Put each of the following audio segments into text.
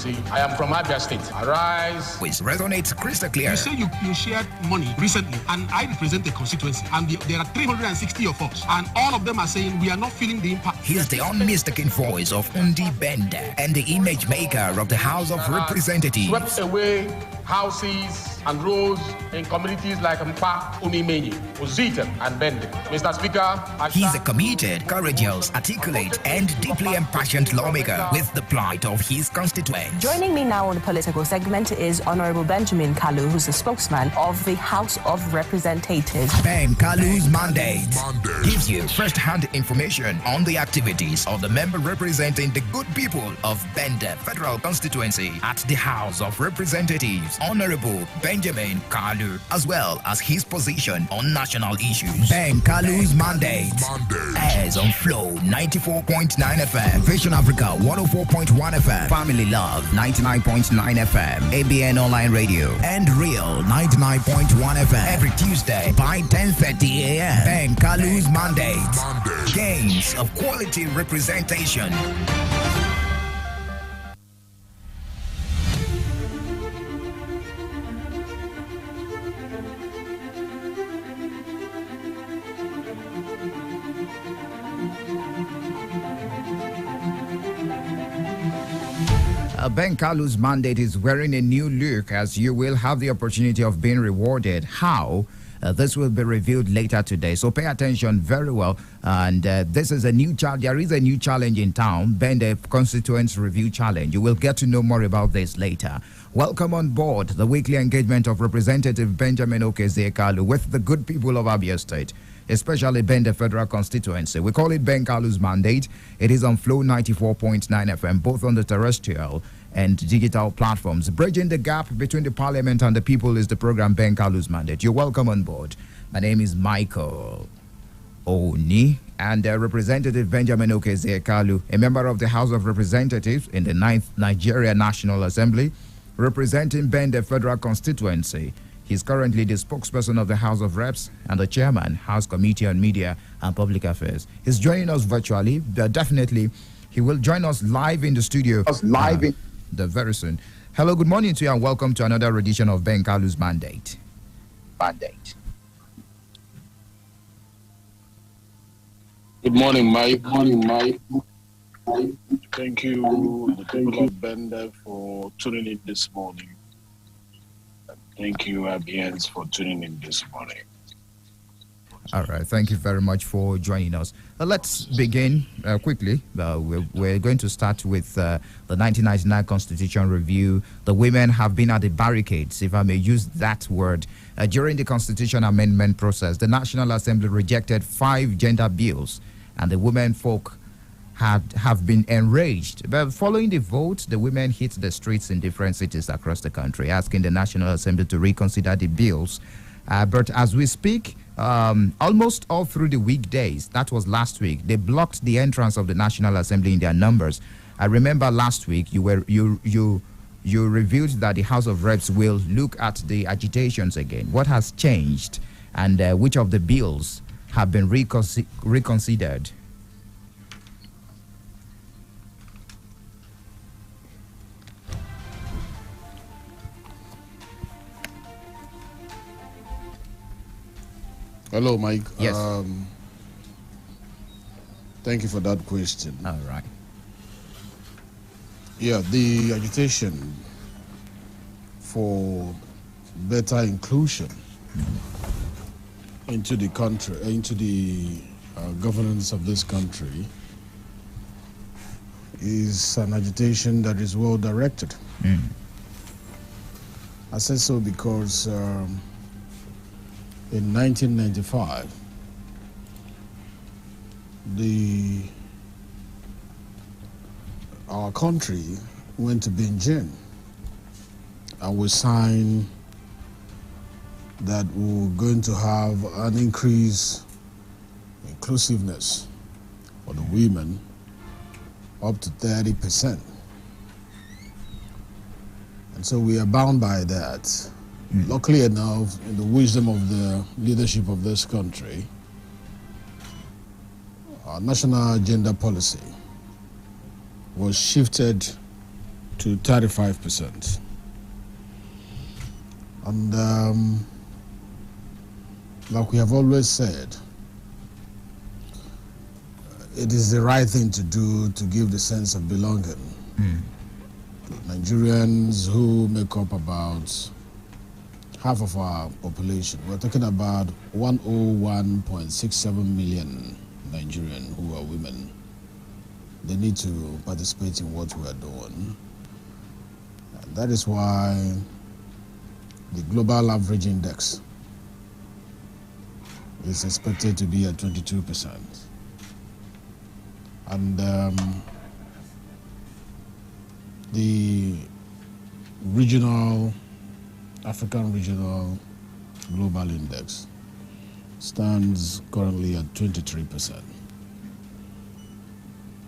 I am from Abia State. Arise. Which resonates crystal clear. You say you shared money recently, and I represent the constituency, and there are 360 of us, and all of them are saying we are not feeling the impact. He's the unmistaken voice of Undi Bender and the image maker of the House of Representatives. Swept away houses and roads in communities like Mpa, Unimenyi, Uzita, and Bende. Mr. Speaker, he's a committed, courageous, articulate, and deeply impassioned lawmaker with the plight of his constituents. Joining me now on the political segment is Honorable Benjamin Kalu, who's the spokesman of the House of Representatives. Ben Kalu's mandate gives you first-hand information on the activities of the member representing the good people of Bende Federal Constituency at the House of Representatives, Honorable Benjamin Kalu, as well as his position on national issues. Ben Kalu's mandate airs on Flow 94.9 FM, Vision Africa 104.1 FM, Family Love 99.9 FM, ABN Online Radio, and Real 99.1 FM every Tuesday by 10:30 a.m. Ben Kalu's mandate. Gains of quality representation. Ben Kalu's mandate is wearing a new look, as you will have the opportunity of being rewarded. How? This will be revealed later today, so pay attention very well. And this is a new challenge. There is a new challenge in town, Bende Constituents Review Challenge. You will get to know more about this later. Welcome on board the weekly engagement of Representative Benjamin Okezie Kalu with the good people of Abia State, especially Bende Federal Constituency. We call it Ben Kalu's mandate. It is on Flow 94.9 FM, both on the terrestrial and digital platforms. Bridging the gap between the parliament and the people is the program Ben Kalu's mandate. You're welcome on board. My name is Michael Oni, and Representative Benjamin Okezie Kalu, a member of the House of Representatives in the 9th Nigeria National Assembly, representing Bende Federal Constituency. He's currently the spokesperson of the House of Reps and the chairman, House Committee on Media and Public Affairs. He's joining us virtually, but definitely he will join us live in the studio very soon. Hello, good morning to you, and welcome to another edition of Ben Kalu's mandate. Good morning, Mike. Thank you, the people of Bende, for tuning in this morning. Thank you, Abians, for tuning in this morning. All right. Thank you very much for joining us. Let's begin quickly. We're going to start with the 1999 Constitution Review. The women have been at the barricades, if I may use that word, during the Constitution Amendment process. The National Assembly rejected 5 gender bills, and the women folk have been enraged. But following the vote, the women hit the streets in different cities across the country, asking the National Assembly to reconsider the bills. But as we speak, almost all through the weekdays, that was last week, they blocked the entrance of the National Assembly in their numbers. I remember last week you revealed that the House of Reps will look at the agitations again. What has changed, and which of the bills have been reconsidered? Hello, Mike. Yes. Thank you for that question. All right. Yeah, the agitation for better inclusion into the country, into the governance of this country, is an agitation that is well directed. I say so because in 1995, our country went to Beijing, and we signed that we were going to have an increase in inclusiveness for the women up to 30%. And so we are bound by that. Luckily enough, in the wisdom of the leadership of this country, our national gender policy was shifted to 35%. And like we have always said, it is the right thing to do to give the sense of belonging. Nigerians who make up about half of our population. We're talking about 101.67 million Nigerians who are women. They need to participate in what we are doing. And that is why the global average index is expected to be at 22%. And the African Regional Global Index stands currently at 23%.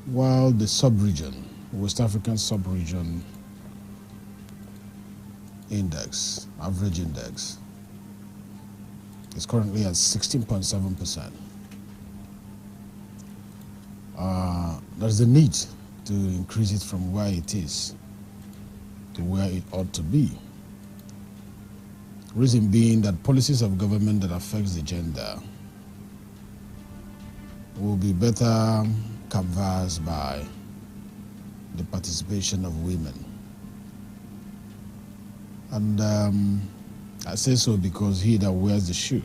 While the sub-region, West African sub-region index, average index, is currently at 16.7%. There's a need to increase it from where it is to where it ought to be. Reason being that policies of government that affects the gender will be better canvassed by the participation of women. And I say so because he that wears the shoe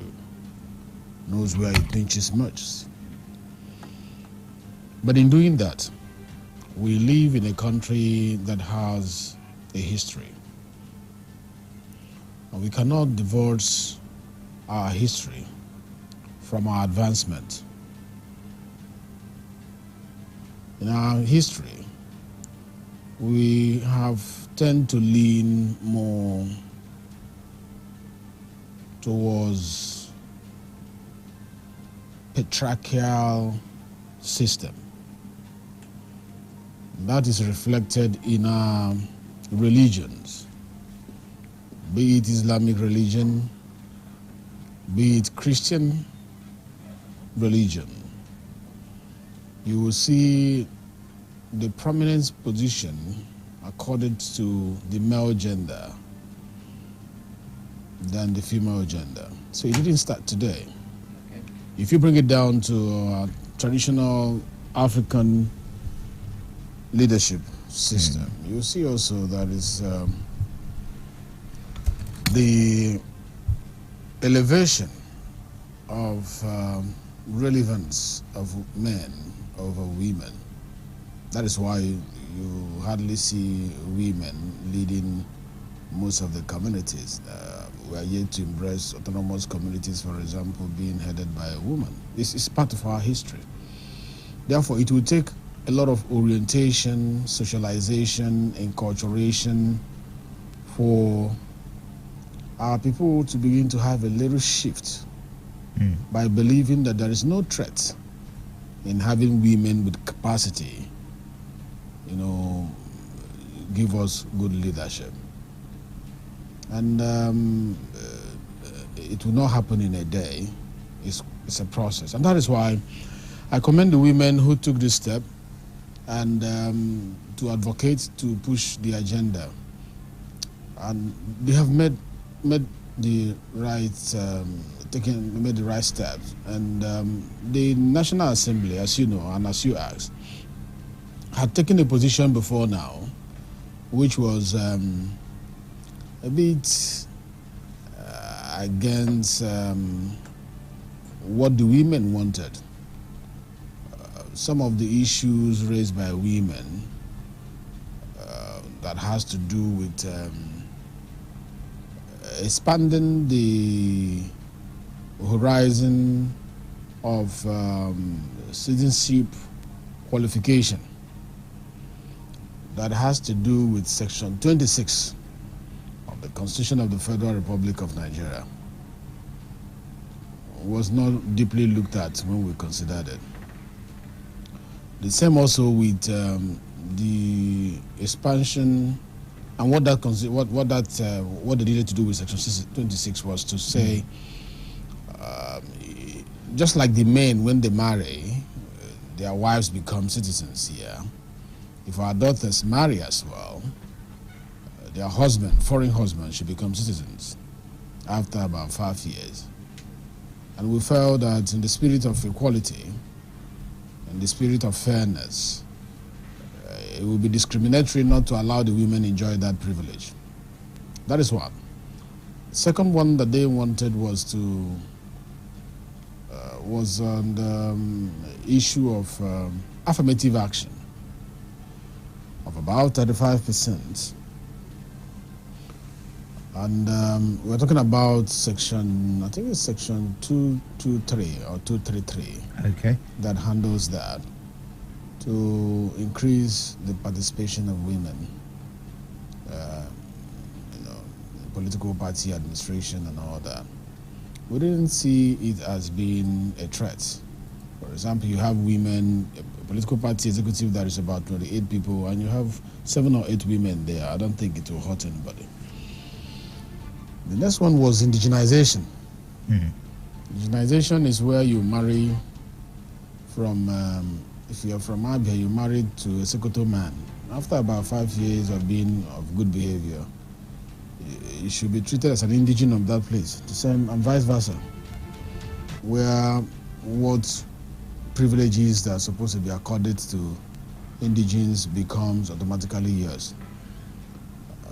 knows where it pinches most. But in doing that, we live in a country that has a history. And we cannot divorce our history from our advancement. In our history, we have tend to lean more towards patriarchal system. That is reflected in our religions, be it Islamic religion, be it Christian religion. You will see the prominent position accorded to the male gender than the female gender. So it didn't start today. Okay. If you bring it down to traditional African leadership system, you'll see also that is the elevation of relevance of men over women. That is why you hardly see women leading most of the communities. We are yet to embrace autonomous communities, for example, being headed by a woman. This is part of our history. Therefore, it will take a lot of orientation, socialization, enculturation for our people to begin to have a little shift by believing that there is no threat in having women with capacity, give us good leadership. And it will not happen in a day. It's a process. And that is why I commend the women who took this step and to advocate, to push the agenda. And they have made the right, made the right steps. And the National Assembly, as you know, and as you asked, had taken a position before now, which was a bit against what the women wanted. Some of the issues raised by women that has to do with expanding the horizon of citizenship qualification that has to do with Section 26 of the Constitution of the Federal Republic of Nigeria was not deeply looked at when we considered it. The same also with the expansion and what they needed to do with Section 26 was to say, just like the men when they marry, their wives become citizens here. If our daughters marry as well, their husband, foreign husband, should become citizens after about 5 years. And we felt that in the spirit of equality, in the spirit of fairness, it would be discriminatory not to allow the women enjoy that privilege. That is one. The second one that they wanted was to was on the issue of affirmative action of about 35%. And we're talking about section, I think it's section 223 or 233. Okay. That handles that, to increase the participation of women, political party administration and all that. We didn't see it as being a threat. For example, you have women, a political party executive that is about 28 people, and you have 7 or 8 women there. I don't think it will hurt anybody. The next one was indigenization. Indigenization is where you marry from, if you're from Abia, you married to a Sokoto man. After about 5 years of being of good behavior, you should be treated as an indigene of that place, the same and vice versa, where what privileges that are supposed to be accorded to indigenes becomes automatically yours.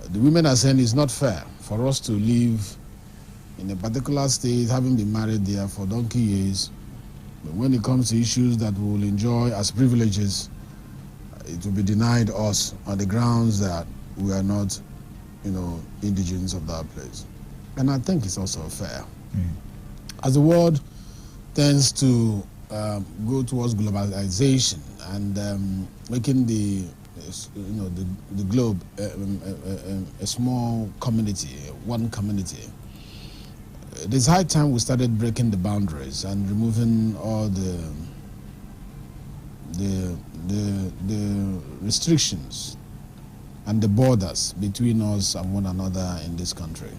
The women are saying it's not fair for us to live in a particular state, having been married there for donkey years, but when it comes to issues that we will enjoy as privileges, it will be denied us on the grounds that we are not, indigenes of that place. And I think it's also fair. As the world tends to go towards globalization and making the globe a small community, one community, it is high time we started breaking the boundaries and removing all the restrictions and the borders between us and one another in this country,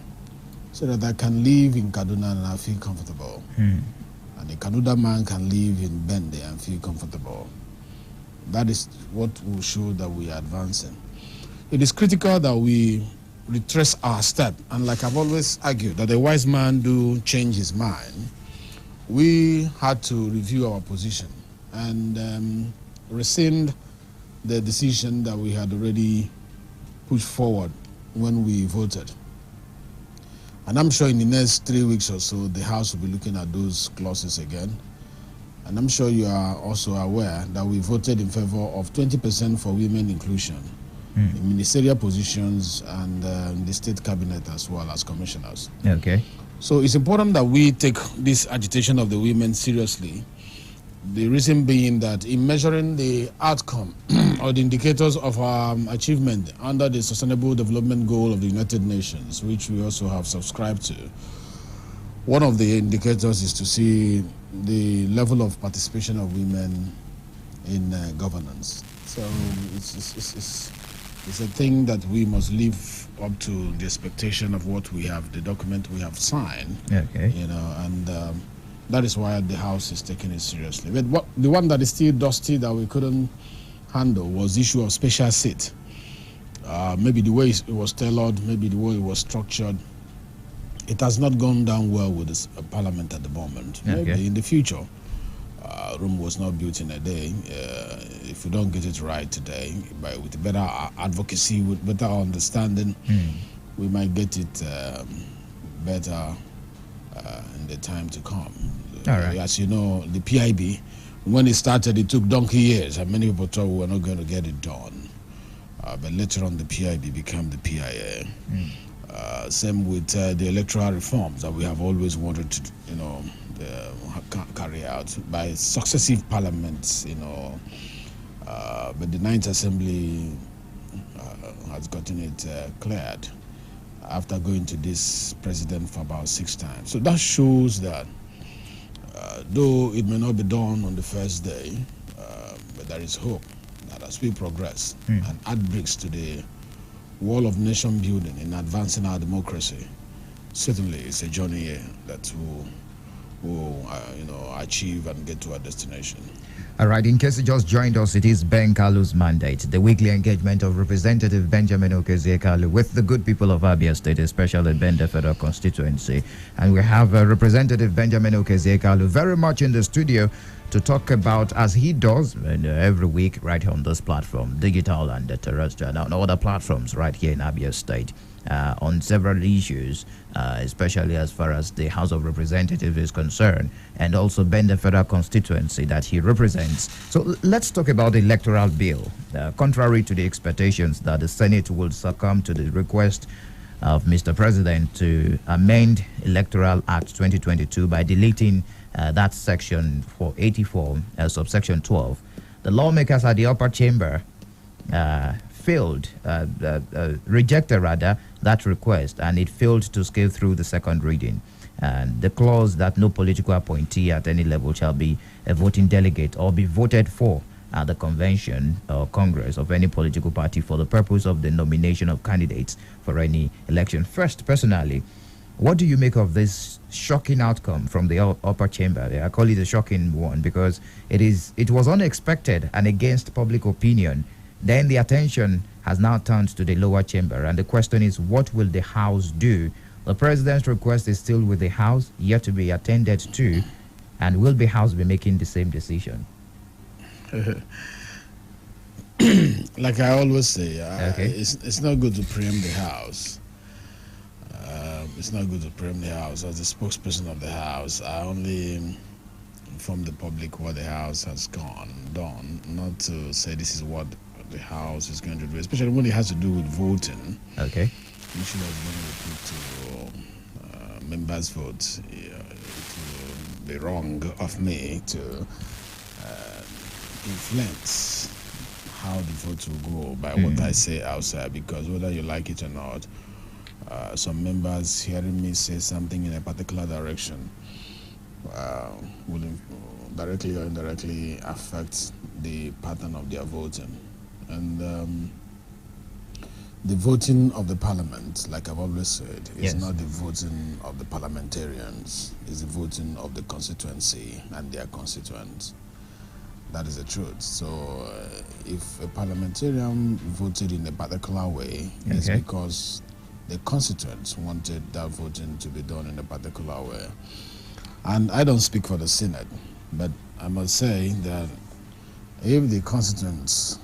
so that I can live in Kaduna and I feel comfortable, and a Kaduna man can live in Bende and feel comfortable. That is what will show that we are advancing. It is critical that we retrace our step, and like I've always argued, that a wise man do change his mind. We had to review our position and rescind the decision that we had already pushed forward when we voted. And I'm sure in the next 3 weeks or so, the House will be looking at those clauses again. And I'm sure you are also aware that we voted in favor of 20% for women inclusion in ministerial positions and the state cabinet as well as commissioners. Okay. So it's important that we take this agitation of the women seriously. The reason being that in measuring the outcome or the indicators of our achievement under the Sustainable Development Goal of the United Nations, which we also have subscribed to, one of the indicators is to see the level of participation of women in governance. So it's a thing that we must live up to the expectation of what we have, the document we have signed. Okay. And that is why the House is taking it seriously. But the one that is still dusty that we couldn't handle was the issue of special seat. Maybe the way it was tailored, maybe the way it was structured, it has not gone down well with this Parliament at the moment. Okay. Maybe in the future, Rome was not built in a day. If we don't get it right today, with better advocacy, with better understanding, we might get it better in the time to come. All right. As you know, the PIB, when it started, it took donkey years, and many people thought we were not going to get it done. But later on, the PIB became the PIA. Same with the electoral reforms that we have always wanted to, carry out by successive parliaments, but the Ninth Assembly has gotten it cleared after going to this president for about 6 times. So that shows that though it may not be done on the first day, but there is hope that as we progress and add bricks to the wall of nation building in advancing our democracy, certainly it's a journey that will, achieve and get to our destination. All right, in case you just joined us, it is Ben Kalu's mandate, the weekly engagement of Representative Benjamin Okezie Kalu with the good people of Abia State, especially Bende Federal Constituency. And we have Representative Benjamin Okezie Kalu very much in the studio to talk about, as he does every week right here on this platform, digital and terrestrial, and other platforms right here in Abia State, on several issues, especially as far as the House of Representatives is concerned, and also Bende Federal Constituency that he represents. So let's talk about the electoral bill. Contrary to the expectations that the Senate will succumb to the request of Mr. President to amend Electoral Act 2022 by deleting that section for 84, subsection 12, the lawmakers at the upper chamber rejected that request, and it failed to scale through the second reading. And the clause that no political appointee at any level shall be a voting delegate or be voted for at the convention or congress of any political party for the purpose of the nomination of candidates for any election. First, personally, what do you make of this shocking outcome from the upper chamber? I call it a shocking one because it was unexpected and against public opinion. Then the attention has now turned to the lower chamber, and the question is, what will the House do? The President's request is still with the House, yet to be attended to, and will the House be making the same decision? Like I always say, okay. It's not good to preempt the House. It's not good to preempt the House. As the spokesperson of the House, I only inform the public what the House has done, not to say this is what the House is going to do, especially when it has to do with voting. Okay. You should have been to members' votes. It would be wrong of me to influence how the votes will go by what I say outside, because whether you like it or not, some members hearing me say something in a particular direction will directly or indirectly affect the pattern of their voting. And the voting of the parliament, like I've always said, is not the voting of the parliamentarians, it's the voting of the constituency and their constituents. That is the truth. So if a parliamentarian voted in a particular way, it's because the constituents wanted that voting to be done in a particular way. And I don't speak for the Senate, but I must say that if the constituents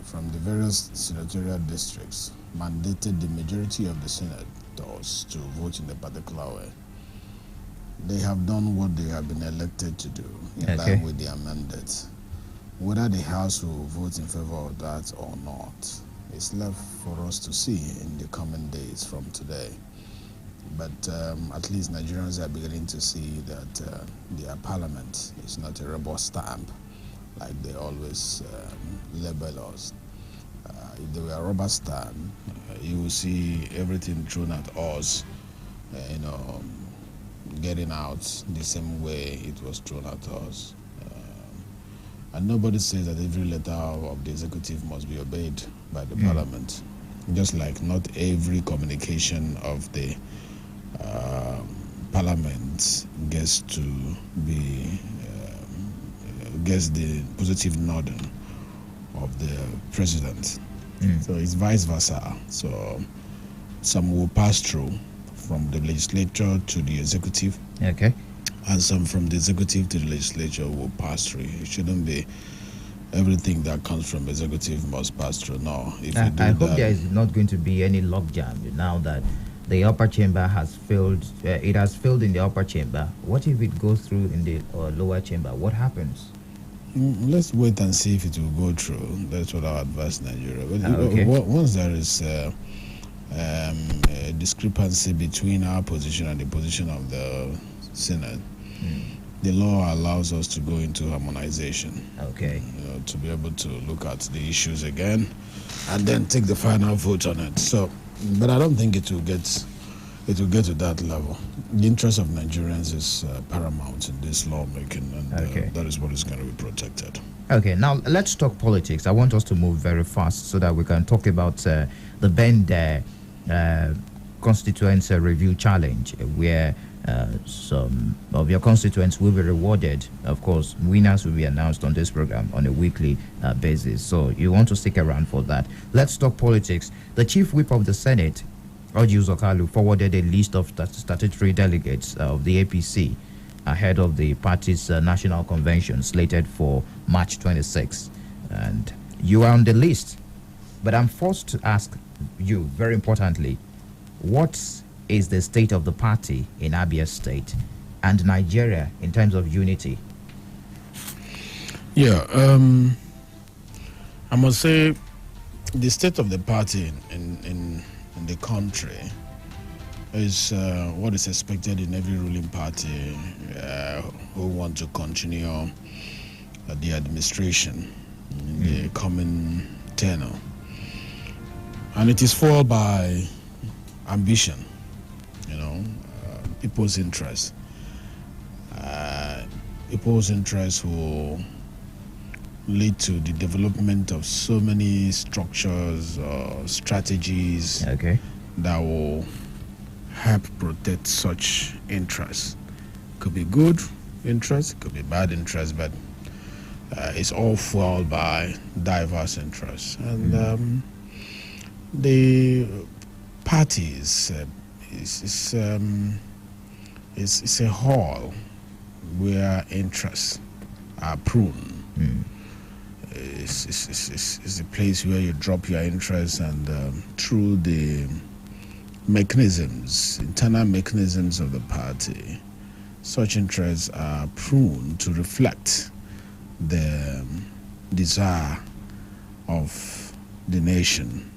from the various senatorial districts mandated the majority of the senators to vote in a particular way, they have done what they have been elected to do in line with their mandate. Whether the House will vote in favor of that or not, it's left for us to see in the coming days from today. But at least Nigerians are beginning to see that their parliament is not a rubber stamp like they always label us. If they were a rubber stamp, you will see everything thrown at us, getting out the same way it was thrown at us. And nobody says that every letter of the executive must be obeyed by the parliament. Just like not every communication of the parliament gets the positive nodding of the president. So it's vice versa. So some will pass through from the legislature to the executive. And some from the executive to the legislature will pass through. It shouldn't be everything that comes from executive must pass through. No. I hope there is not going to be any logjam now that the upper chamber has failed. It has failed in the upper chamber. What if it goes through in the lower chamber? What happens? Let's wait and see if it will go through. That's what I advise Nigeria. But once there is a discrepancy between our position and the position of the Senate, the law allows us to go into harmonization. To be able to look at the issues again and then take the final vote on it. So, but I don't think it will get to that level. The interest of Nigerians is paramount in this lawmaking, and that is what is going to be protected. Now let's talk politics. I want us to move very fast so that we can talk about the Bende constituency review challenge, where some of your constituents will be rewarded. Of course, winners will be announced on this program on a weekly basis. So you want to stick around for that. Let's talk politics. The chief whip of the Senate, Kalu, forwarded a list of statutory delegates of the APC ahead of the party's national convention slated for March 26. And you are on the list. But I'm forced to ask you, very importantly, what is the state of the party in Abia State and Nigeria in terms of unity? Yeah, I must say the state of the party in the country is what is expected in every ruling party who want to continue the administration in the coming tenure. And it is fueled by ambition, people's interest. People's interest will lead to the development of so many structures or strategies that will help protect such interests. Could be good interest, could be bad interest, but it's all fueled by diverse interests. And the parties is a hall where interests are pruned. It's a place where you drop your interests, and through the internal mechanisms of the party, such interests are pruned to reflect the desire of the nation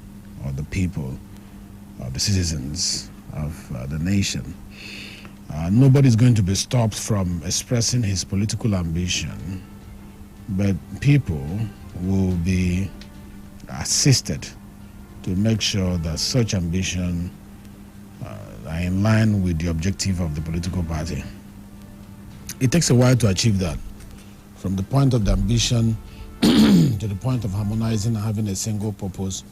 or the people or the citizens of the nation. Nobody's going to be stopped from expressing his political ambition, but people will be assisted to make sure that such ambition are in line with the objective of the political party. It takes a while to achieve that, from the point of the ambition to the point of harmonizing and having a single purpose.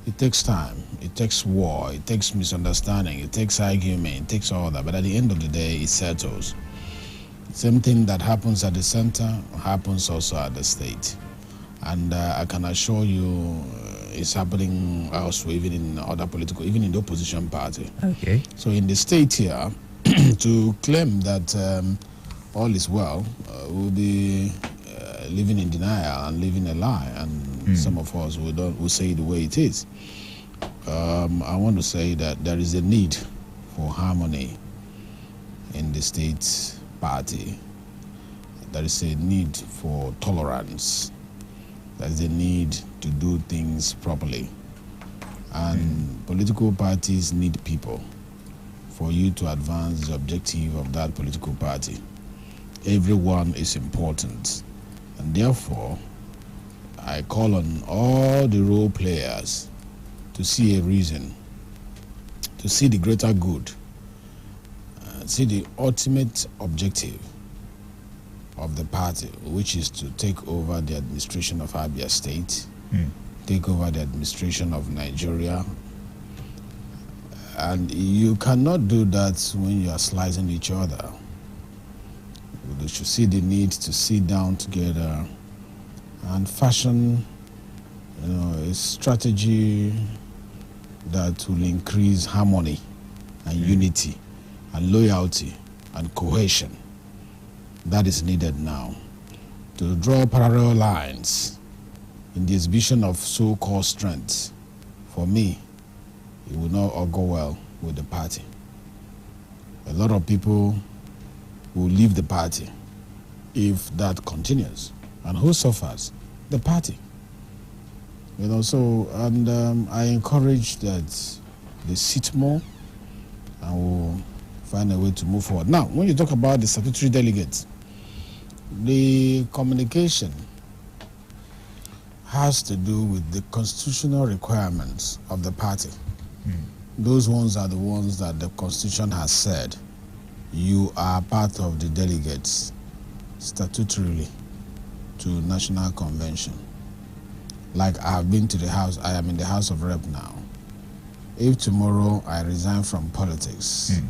It takes time, it takes war, it takes misunderstanding, it takes argument, it takes all that, but at the end of the day, it settles. Same thing that happens at the center happens also at the state. And I can assure you it's happening elsewhere, even in other political, even in the opposition party. Okay. So in the state here, to claim that all is well, will be living in denial and living a lie, and some of us will say the way it is. I want to say that there is a need for harmony in the state party. There is a need for tolerance. There is a need to do things properly. And political parties need people for you to advance the objective of that political party. Everyone is important. And therefore, I call on all the role players to see a reason, to see the greater good, see the ultimate objective of the party, which is to take over the administration of Abia State, take over the administration of Nigeria. And you cannot do that when you are slicing each other. We should see the need to sit down together and fashion, a strategy that will increase harmony and unity and loyalty and cohesion. That is needed now. To draw parallel lines in the exhibition of so-called strength, for me, it will not all go well with the party. A lot of people will leave the party if that continues. And who suffers? The party. I encourage that they sit more and will find a way to move forward. Now, when you talk about the statutory delegates, the communication has to do with the constitutional requirements of the party. Those ones are the ones that the Constitution has said you are part of the delegates statutorily to National Convention. Like I have been to the House, I am in the House of Rep now. If tomorrow I resign from politics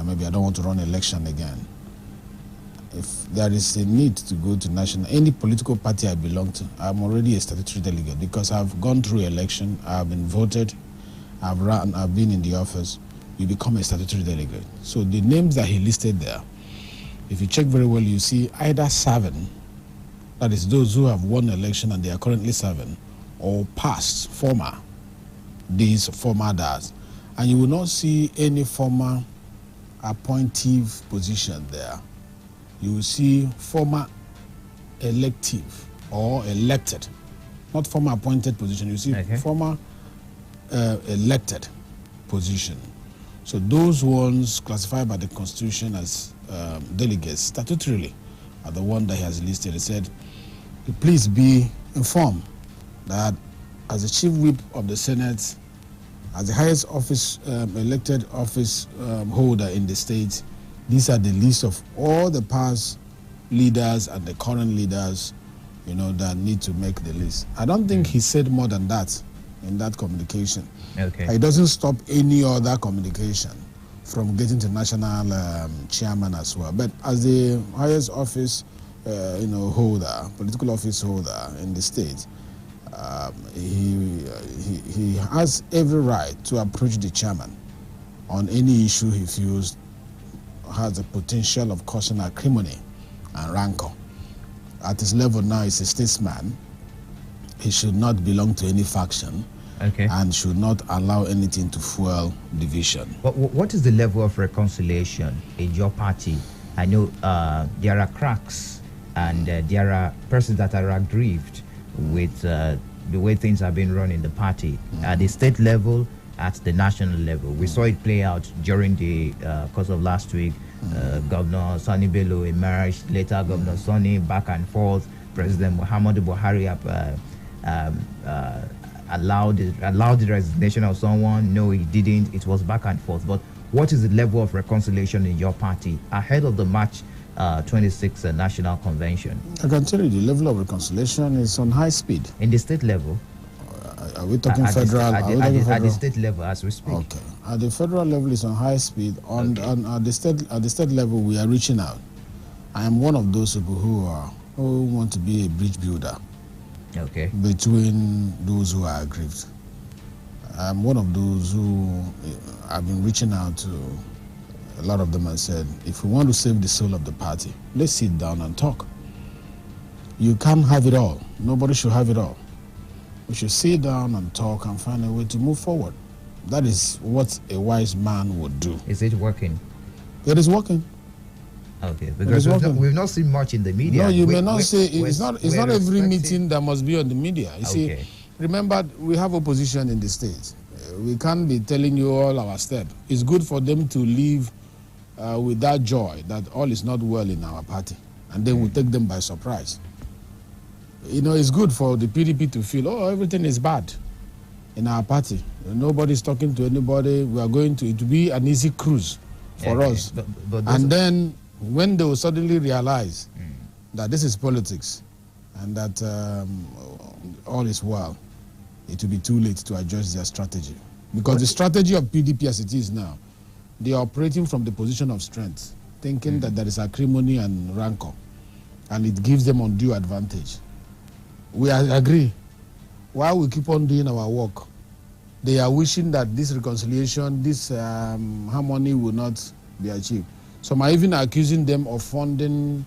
maybe I don't want to run election again. If there is a need to go to national, any political party I belong to, I'm already a statutory delegate because I've gone through election, I've been voted, I've run, I've been in the office. You become a statutory delegate. So the names that he listed there, if you check very well, you see either serving, that is those who have won election and they are currently serving, or past, former, these former does. And you will not see any former appointive position there. You will see former elective or elected, not former appointed position. You see former elected position. So those ones classified by the Constitution as delegates statutorily are the one that he has listed. He said, please be informed that as the chief whip of the Senate, as the highest office, elected office holder in the state, these are the list of all the past leaders and the current leaders, that need to make the list. I don't think he said more than that in that communication. Okay. It doesn't stop any other communication from getting to national chairman as well. But as the highest office, holder, political office holder in the state, he has every right to approach the chairman on any issue he feels has the potential of causing acrimony and rancor. At his level now, he's a statesman. He should not belong to any faction and should not allow anything to fuel division. But what is the level of reconciliation in your party? I know there are cracks and there are persons that are aggrieved with the way things have been run in the party at the state level, at the national level. We saw it play out during the course of last week. Governor Sani Bello emerged, later Governor Sani, back and forth. President Muhammadu Buhari allowed the resignation of someone. No, he didn't. It was back and forth. But what is the level of reconciliation in your party ahead of the March 26th National Convention? I can tell you the level of reconciliation is on high speed. In the state level? Are we talking federal? At the state level as we speak. Okay. At the federal level, it's on high speed. At the state level, we are reaching out. I am one of those people who want to be a bridge builder. Okay. Between those who are aggrieved. I'm one of those who I've been reaching out to a lot of them and said, if we want to save the soul of the party, let's sit down and talk. You can't have it all. Nobody should have it all. We should sit down and talk and find a way to move forward. That is what a wise man would do. Is it working? It is working. Okay, because we've not seen much in the media. No, you may not say it's not every meeting that must be on the media. You see, remember, we have opposition in the state. We can't be telling you all our steps. It's good for them to live with that joy that all is not well in our party, and then we'll take them by surprise. It's good for the PDP to feel, everything is bad in our party. Nobody's talking to anybody. We are going to, it will be an easy cruise for us. And then when they will suddenly realize that this is politics and that all is well, it will be too late to adjust their strategy. Because the strategy of PDP as it is now, they are operating from the position of strength, thinking that there is acrimony and rancor, and it gives them undue advantage. We agree. While we keep on doing our work, they are wishing that this reconciliation, this harmony will not be achieved. Some are even accusing them of funding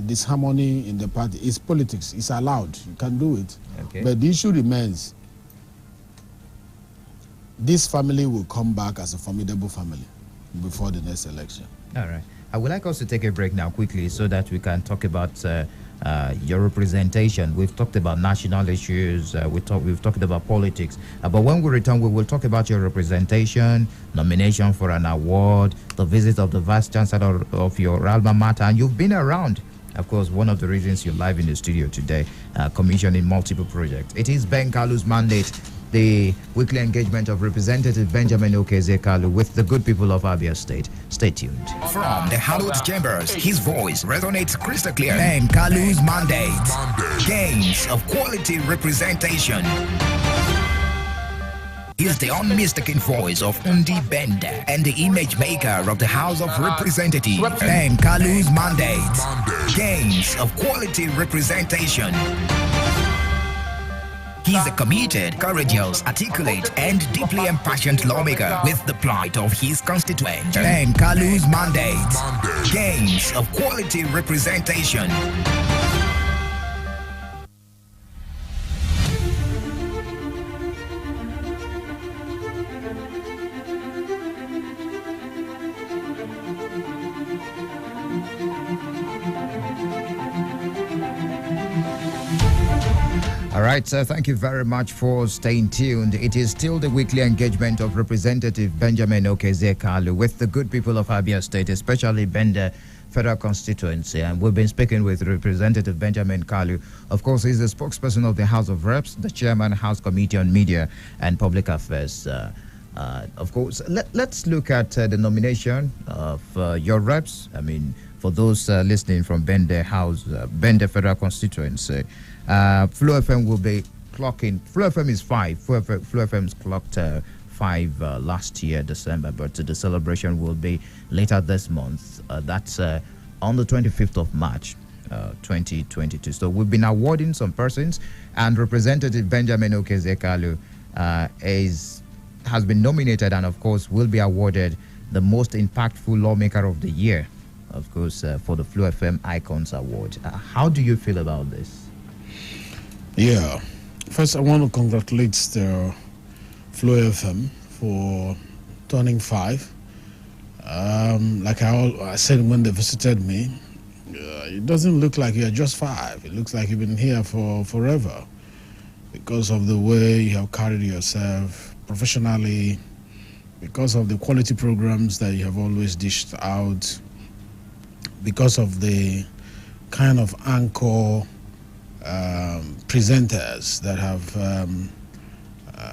disharmony in the party. It's politics. It's allowed. You can do it. Okay. But the issue remains, this family will come back as a formidable family before the next election. All right. I would like us to take a break now quickly so that we can talk about your representation. We've talked about national issues. We've talked about politics. But when we return, we will talk about your representation, nomination for an award, the visit of the Vice Chancellor of your alma mater. And you've been around. Of course, one of the reasons you're live in the studio today, commissioning multiple projects. It is Ben Kalu's mandate, the weekly engagement of Representative Benjamin Okezie Kalu with the good people of Abia State. Stay tuned. From the hallowed chambers, his voice resonates crystal clear. Ben Kalu's mandate. Gains of quality representation. He's the unmistaken voice of Undi Bender and the image maker of the House of Representatives. And Kalu's mandate, gains of quality representation. He's a committed, courageous, articulate, and deeply impassioned lawmaker with the plight of his constituents. And Kalu's mandate, gains of quality representation. All right, so thank you very much for staying tuned. It is still the weekly engagement of Representative Benjamin Kalu with the good people of Abia State, especially Bender Federal Constituency. And we've been speaking with Representative Benjamin Kalu. Of course, he's the spokesperson of the House of Reps, the chairman, House Committee on Media and Public Affairs. Of course, let's look at the nomination of your reps. I mean, for those listening from Bender House, Bender Federal Constituency, Flu FM will be clocking. Flu FM is 5. Flu FM's clocked 5 last year, December, but the celebration will be later this month. That's on the 25th of March, 2022. So we've been awarding some persons, and Representative Benjamin Kalu has been nominated, and of course will be awarded the most impactful lawmaker of the year, of course, for the Flu FM Icons Award. How do you feel about this? Yeah, first I want to congratulate the Flu FM for turning 5. Like I said when they visited me, it doesn't look like you're just 5. It looks like you've been here for forever because of the way you have carried yourself professionally, because of the quality programs that you have always dished out, because of the kind of anchor presenters that have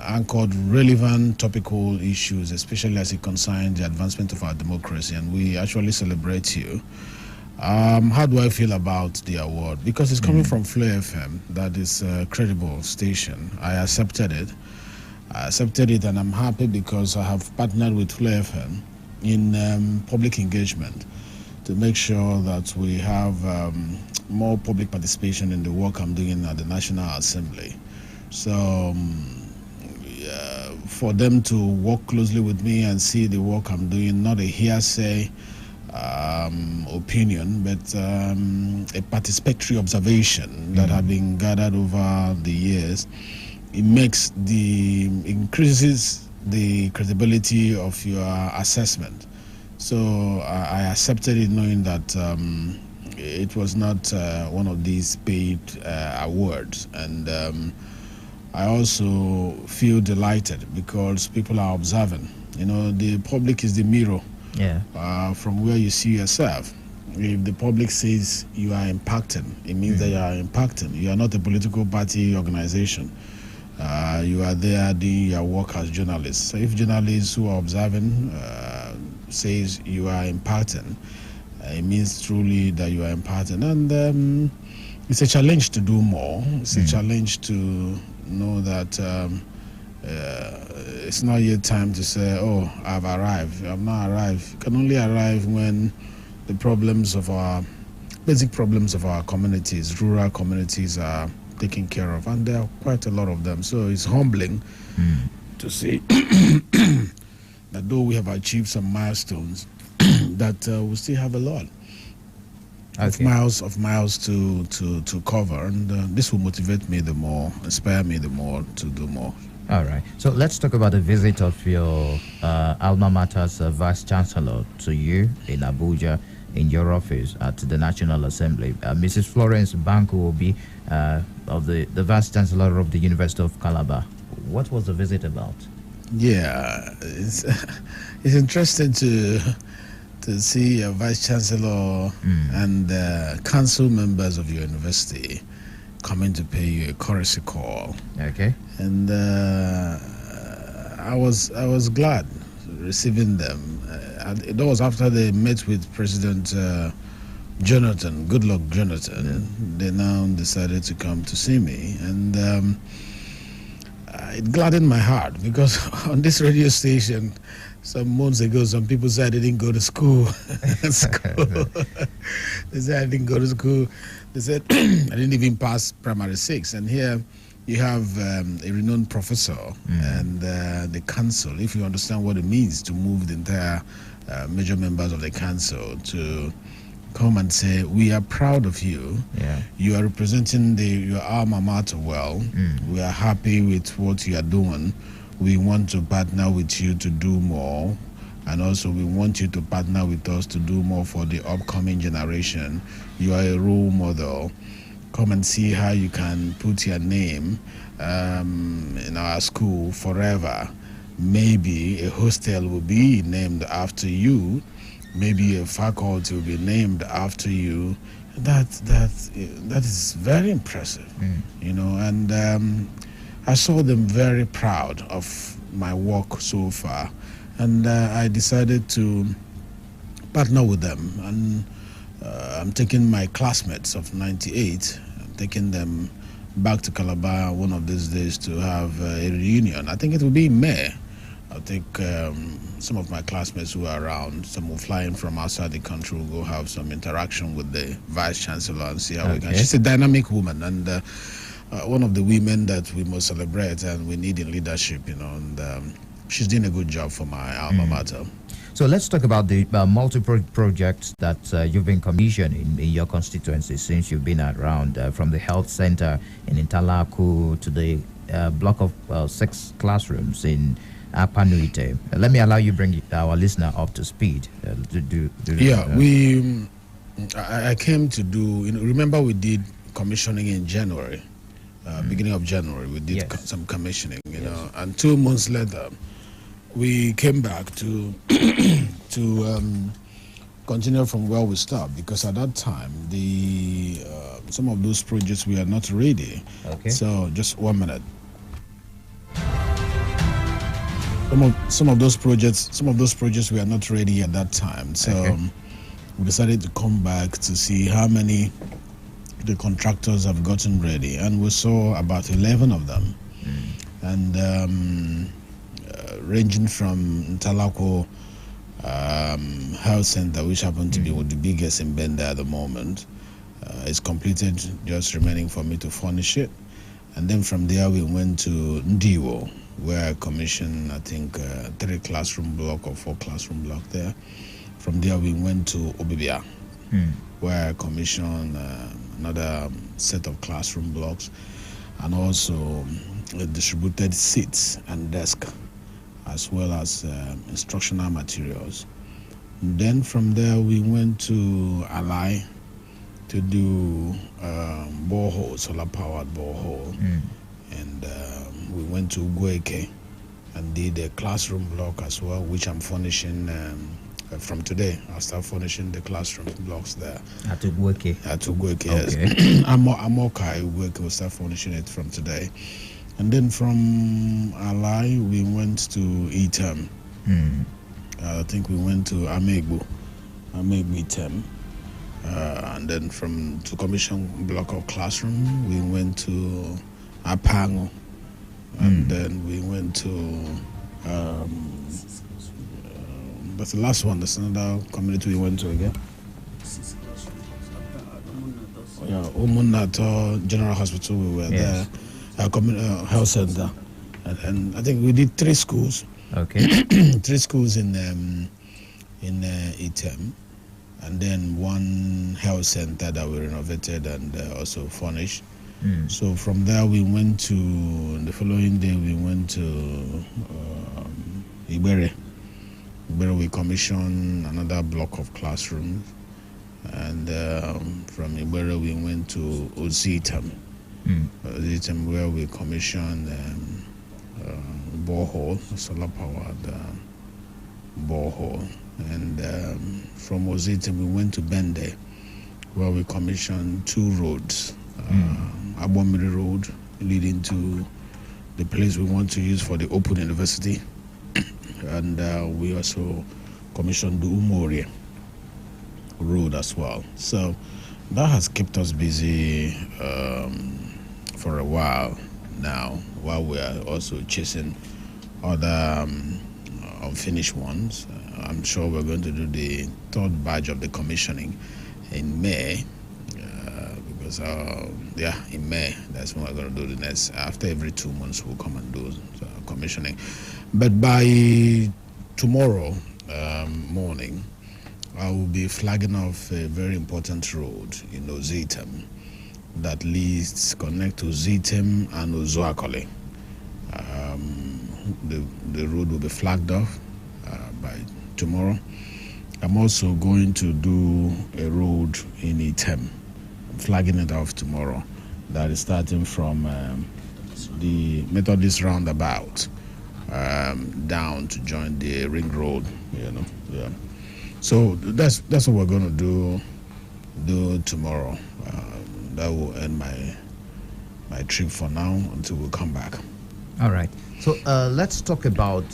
anchored relevant topical issues, especially as it concerns the advancement of our democracy, and we actually celebrate you. How do I feel about the award? Because it's coming from Flu FM, that is a credible station. I accepted it. And I'm happy because I have partnered with Flu FM in public engagement to make sure that we have more public participation in the work I'm doing at the National Assembly. So for them to work closely with me and see the work I'm doing, not a hearsay opinion, but a participatory observation that have been gathered over the years, it increases the credibility of your assessment. So I accepted it, knowing that it was not one of these paid awards, and I also feel delighted because people are observing. You know, the public is the mirror. Yeah. From where you see yourself. If the public says you are impacting, it means that you are impacting. You are not a political party organization. You are there doing your work as journalists. So if journalists who are observing says you are impacting, it means truly that you are impacting. And it's a challenge to do more. It's a challenge to know that it's not yet time to say, oh, I've arrived. I've not arrived. You can only arrive when the problems of basic problems of our communities, rural communities, are taken care of. And there are quite a lot of them. So it's humbling to see that though we have achieved some milestones, that we still have a lot of miles to cover, and this will motivate me the more, inspire me the more to do more. All right. So let's talk about the visit of your alma mater's Vice Chancellor to you in Abuja, in your office at the National Assembly. Mrs. Florence Banku will be of the Vice Chancellor of the University of Calabar. What was the visit about? Yeah, it's interesting to see a Vice Chancellor and council members of your university coming to pay you a courtesy call. Okay. And I was glad receiving them. It was after they met with President Jonathan, Goodluck Jonathan. They now decided to come to see me, and it gladdened my heart because on this radio station, some months ago, some people said I didn't go to school. They said I didn't go to school. They said I didn't even pass primary 6. And here you have a renowned professor and the council, if you understand what it means to move the entire major members of the council to come and say, we are proud of you. Yeah. You are representing your alma mater well. We are happy with what you are doing. We want to partner with you to do more. And also we want you to partner with us to do more for the upcoming generation. You are a role model. Come and see how you can put your name in our school forever. Maybe a hostel will be named after you. Maybe a faculty will be named after you. That is very impressive, and I saw them very proud of my work so far, and I decided to partner with them. And I'm taking my classmates of '98, I'm taking them back to Calabar one of these days to have a reunion. I think it will be in May. I think some of my classmates who are around, some will fly in from outside the country, will go have some interaction with the Vice Chancellor and see how we can. She's a dynamic woman, and one of the women that we must celebrate and we need in leadership, and she's doing a good job for my alma mater. So let's talk about the multiple projects that you've been commissioning in your constituency since you've been around, from the health center in Intalaku to the block of 6 classrooms in Apanuite. Let me allow you bring our listener up to speed. I came to do, remember we did commissioning in January, beginning of January, we did some commissioning, and 2 months later, we came back to continue from where we stopped, because at that time, some of those projects were not ready. Okay. So just 1 minute. Some of those projects were not ready at that time. So we decided to come back to see how many the contractors have gotten ready, and we saw about 11 of them, and ranging from Ntalako Health Center, which happened to be the biggest in Benda at the moment, is completed, just remaining for me to furnish it. And then from there we went to Ndiwo, where I commissioned, I think, 3 classroom block or 4 classroom block there. From there we went to Obibia, where I commissioned another set of classroom blocks, and also distributed seats and desk, as well as instructional materials. And then from there we went to Alai to do borehole, solar powered borehole, and we went to Ugueke and did a classroom block as well, which I'm furnishing from today. I'll start furnishing the classroom blocks there. At Ugueke? At Ugueke, yes. Okay. Amoka, Ugueke will start furnishing it from today. And then from Alai, we went to Item. I think we went to Amegbu Item. And then to commission block of classroom, we went to Apango. And then we went to, that's the last one, that's another community we went to again. Umunato General Hospital, we were there. Health center, and I think we did 3 schools. Okay. 3 schools in Item, and then 1 health center that we renovated and also furnished. So from there we went to, the following day we went to Ibere. We commissioned another block of classrooms, and from Ibere we went to Ozitam. Where we commissioned borehole, solar powered borehole, and from Ozitam we went to Bende, where we commissioned 2 roads, Abomiri Road leading to the place we want to use for the Open University, and we also commissioned the Umori Road as well. So that has kept us busy for a while. now, while we are also chasing other unfinished ones. I'm sure we're going to do the third batch of the commissioning in May. Because in May, that's when we're going to do the next. After every 2 months, we'll come and do commissioning. But by tomorrow morning, I will be flagging off a very important road in Ozitem that connect to Ozitem and Ozuakole. The road will be flagged off by tomorrow. I'm also going to do a road in Item, flagging it off tomorrow. That is starting from the Methodist roundabout down to join the ring road. Yeah. So that's what we're going to do tomorrow. That will end my trip for now until we come back. All right. So let's talk about.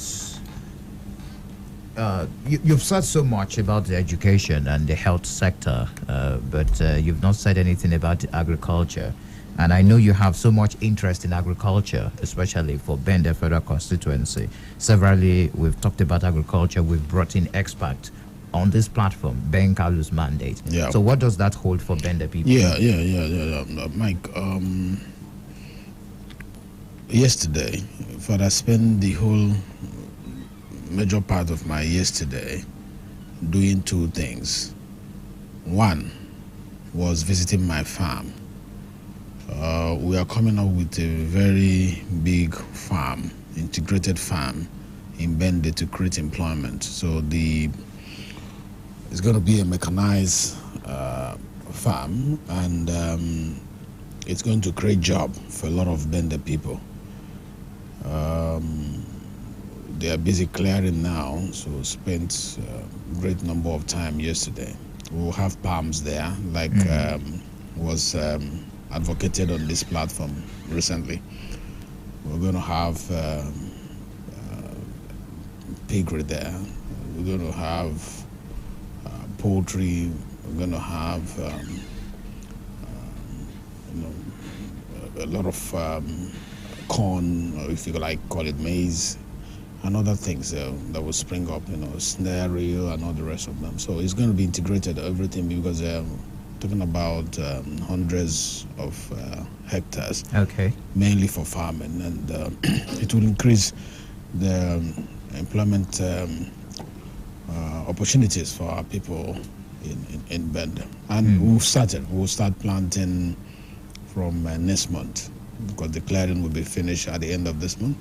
You've said so much about the education and the health sector, but you've not said anything about agriculture. And I know you have so much interest in agriculture, especially for Bende Federal Constituency. Severally, we've talked about agriculture. We've brought in experts on this platform, Ben Kalu's mandate. Yeah. So what does that hold for Bende people? Yeah. Mike, yesterday, Father spent the whole major part of my yesterday doing two things. One was visiting my farm. We are coming up with a very big farm, integrated farm in Bende to create employment. So it's going to be a mechanized farm, and it's going to create job for a lot of Bende people. They are busy clearing now, so spent a great number of time yesterday. We'll have palms there, like was advocated on this platform recently. We're going to have piggery there. We're going to have poultry. We're going to have a lot of corn, or if you like, call it maize, and other things that will spring up, snare reel and all the rest of them. So it's going to be integrated, everything, because talking about hundreds of hectares, okay, mainly for farming, and it will increase the employment opportunities for our people in Bende. And we'll start planting from next month, because the clearing will be finished at the end of this month.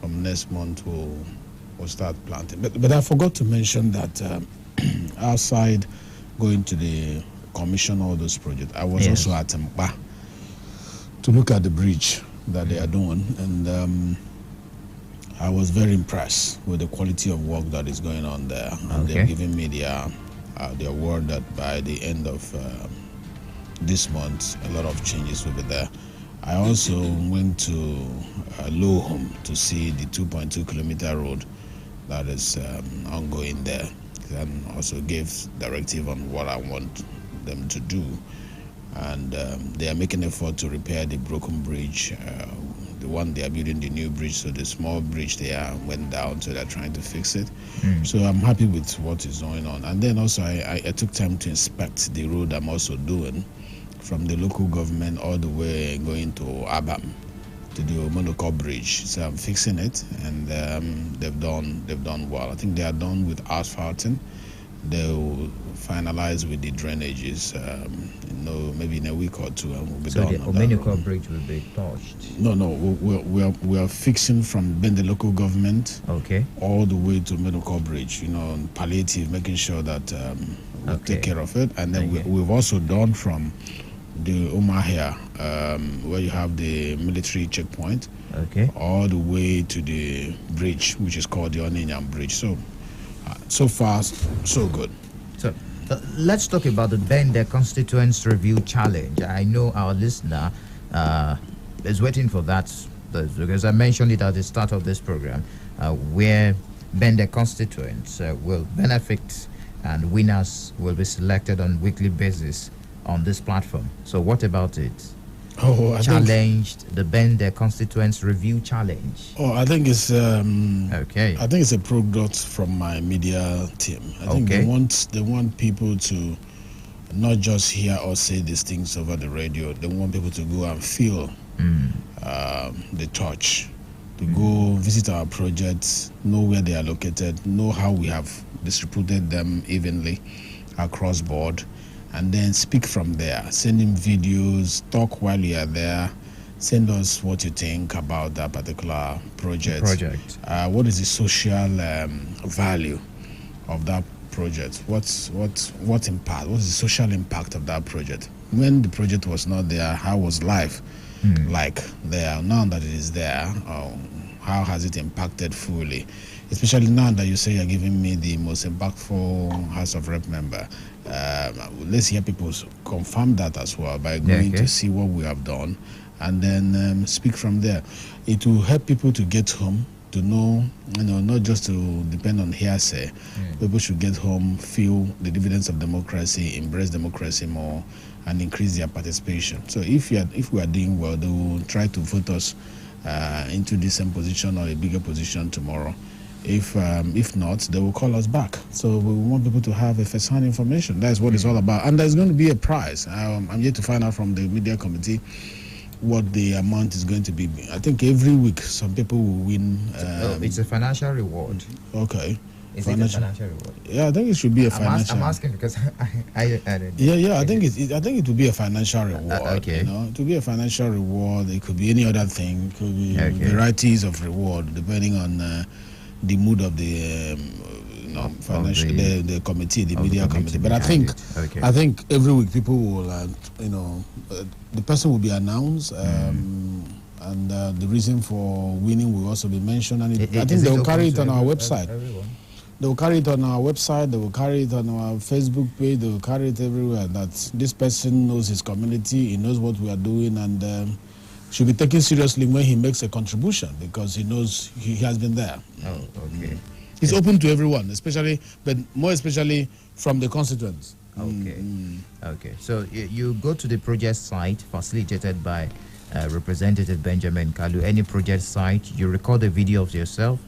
From next month, we'll start planting. But I forgot to mention that outside going to the commission all those projects, I was also at Mpa to look at the bridge that they are doing, and I was very impressed with the quality of work that is going on there. And they're giving me their word that by the end of this month, a lot of changes will be there. I also went to Lohum to see the 2.2 kilometer road that is ongoing there, and also gave directive on what I want them to do. And they are making an effort to repair the broken bridge. The one they are building, the new bridge, so the small bridge there went down, so they're trying to fix it. So I'm happy with what is going on. And then also I took time to inspect the road I'm also doing from the local government all the way going to Abam, to the Omonoko Bridge. So I'm fixing it, and they've done well. I think they are done with asphalting. They'll finalize with the drainages, maybe in a week or two, and we'll be done. So the Omonoko Bridge will be touched? No, we are fixing from Bende local government, all the way to Omonoko Bridge. Palliative, making sure that we'll take care of it, and then we've also done from the Umahia, where you have the military checkpoint, all the way to the bridge, which is called the Oninyam Bridge. So far, so good. So let's talk about the Bende Constituents Review Challenge. I know our listener is waiting for that, because I mentioned it at the start of this program, where Bende constituents will benefit and winners will be selected on a weekly basis on this platform. So what about it? challenged the Bende Constituents Review Challenge? Oh, I think it's okay. I think it's a product from my media team. I think they want people to not just hear or say these things over the radio. They want people to go and feel the touch, to go visit our projects, know where they are located, know how we have distributed them evenly across board, and then speak from there. Send in videos, talk while you are there, send us what you think about that particular project. What is the social value of that project? What impact? What is the social impact of that project? When the project was not there, how was life like there? Now that it is there, how has it impacted fully? Especially now that you say you're giving me the most impactful House of Rep member. Let's hear people confirm that as well by going to see what we have done, and then speak from there. It will help people to get home, to know, not just to depend on hearsay. People should get home, feel the dividends of democracy, embrace democracy more, and increase their participation. So if we are doing well, they will try to vote us into the same position or a bigger position tomorrow. If not, they will call us back. So we want people to have a first-hand information. That's what it's all about. And there's going to be a prize. I'm yet to find out from the media committee what the amount is going to be. I think every week some people will win. It's a financial reward. Okay. Is it a financial reward? Yeah, I think it should be a financial. I'm asking because I Yeah. I think it will be a financial reward. Okay. It will be a financial reward. It could be any other thing. It could be varieties of reward depending on the mood of the financial the committee, the media committee. But I think every week people will the person will be announced. And the reason for winning will also be mentioned, and I think they will carry it on our website. They will carry it on our website, they will carry it on our Facebook page, they will carry it everywhere, that this person knows his community, he knows what we are doing, and should be taken seriously when he makes a contribution, because he knows he has been there. Oh, okay. It's open to everyone, but more especially from the constituents. Okay. Okay. So you go to the project site facilitated by Representative Benjamin Kalu. Any project site, you record a video of yourself,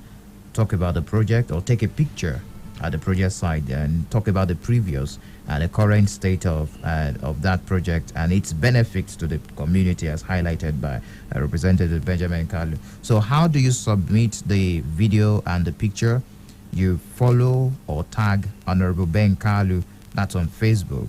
talk about the project, or take a picture at the project site and talk about the previous and the current state of that project and its benefits to the community, as highlighted by Representative Benjamin Kalu. So how do you submit the video and the picture? You follow or tag Honorable Ben Kalu, that's on Facebook,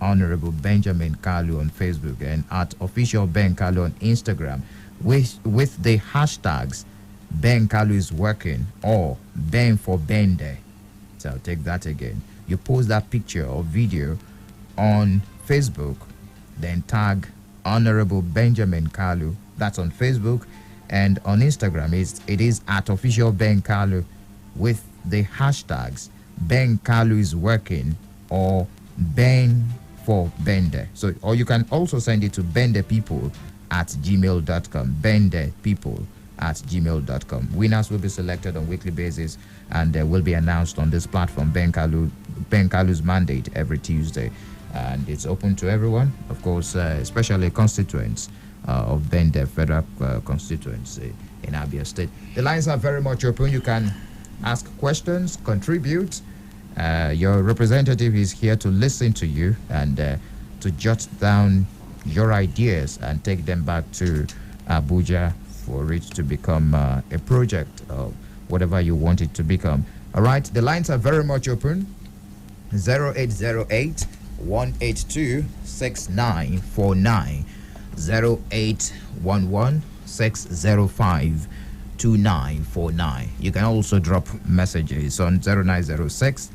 Honorable Benjamin Kalu on Facebook, and at Official Ben Kalu on Instagram, with the hashtags Ben Kalu is working or Ben for Bende. So I'll take that again. You post that picture or video on Facebook, then tag Honorable Benjamin Kalu, that's on Facebook, and on Instagram it is at Official Ben Kalu with the hashtags Ben Kalu is working or Ben for Bende. So, or you can also send it to bendepeople@gmail.com, bendepeople@gmail.com. Winners will be selected on weekly basis and will be announced on this platform, Ben Kalu's mandate, every Tuesday. And it's open to everyone, of course, especially constituents of Bende Federal Constituency in Abia State. The lines are very much open. You can ask questions, contribute. Your representative is here to listen to you and to jot down your ideas and take them back to Abuja for it to become a project of whatever you want it to become. All right, the lines are very much open. 0808 182 6949, 0811 605 2949. You can also drop messages on 0906